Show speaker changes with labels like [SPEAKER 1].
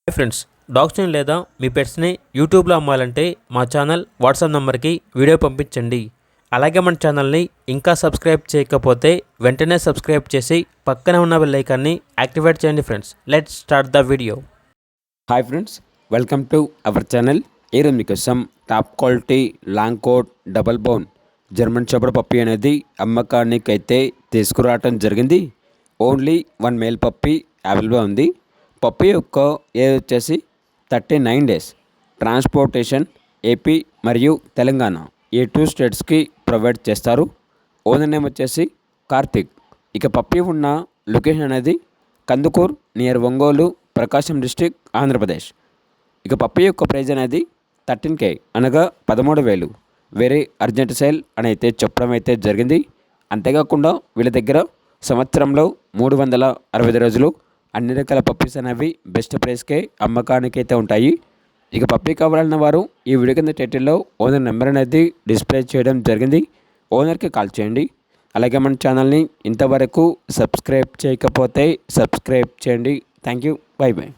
[SPEAKER 1] Hi friends, డాగ్స్ని లేదా మీ పెట్స్ని యూట్యూబ్లో అమ్మాలంటే మా ఛానల్ వాట్సాప్ నెంబర్కి వీడియో పంపించండి. అలాగే మన ఛానల్ని ఇంకా సబ్స్క్రైబ్ చేయకపోతే వెంటనే సబ్స్క్రైబ్ చేసి పక్కనే ఉన్న బెల్ ఐకాన్ని యాక్టివేట్ చేయండి. Friends, let's start the video.
[SPEAKER 2] Hi friends, welcome to our channel. ఈరోజు మీకోసం top quality long coat double bone German shepherd puppy అనేది అమ్మకానికి అయితే తీసుకురావటం జరిగింది. ఓన్లీ 1 మేల్ పప్పీ అవైలబుల్గా ఉంది. పప్పీ యొక్క ఏజ్ వచ్చేసి 39 డేస్. ట్రాన్స్పోర్టేషన్ ఏపీ మరియు తెలంగాణ ఈ 2 స్టేట్స్కి ప్రొవైడ్ చేస్తారు. ఓనర్ నేమ్ వచ్చేసి కార్తిక్. ఇక పప్పీ ఉన్న లొకేషన్ అనేది కందుకూర్ నియర్ ఒంగోలు, ప్రకాశం డిస్టిక్, ఆంధ్రప్రదేశ్. ఇక పప్పీ యొక్క ప్రైజ్ అనేది 13K అనగా 13,000 వెరీ అర్జెంట్ సేల్ అని అయితే చెప్పడం అయితే జరిగింది. అంతేకాకుండా వీళ్ళ దగ్గర సంవత్సరంలో 365 రోజులు అన్ని రకాల పప్పీస్ అనేవి బెస్ట్ ప్రైస్కే అమ్మకానికి అయితే ఉంటాయి. ఇక పప్పీ కావాలన్న వారు ఈ వీడియో కింద టైటిల్లో ఓనర్ నెంబర్ అనేది డిస్ప్లే చేయడం జరిగింది. ఓనర్కి కాల్ చేయండి. అలాగే మన ఛానల్ని ఇంతవరకు సబ్స్క్రైబ్ చేయకపోతే సబ్స్క్రైబ్ చేయండి. Thank you. By by.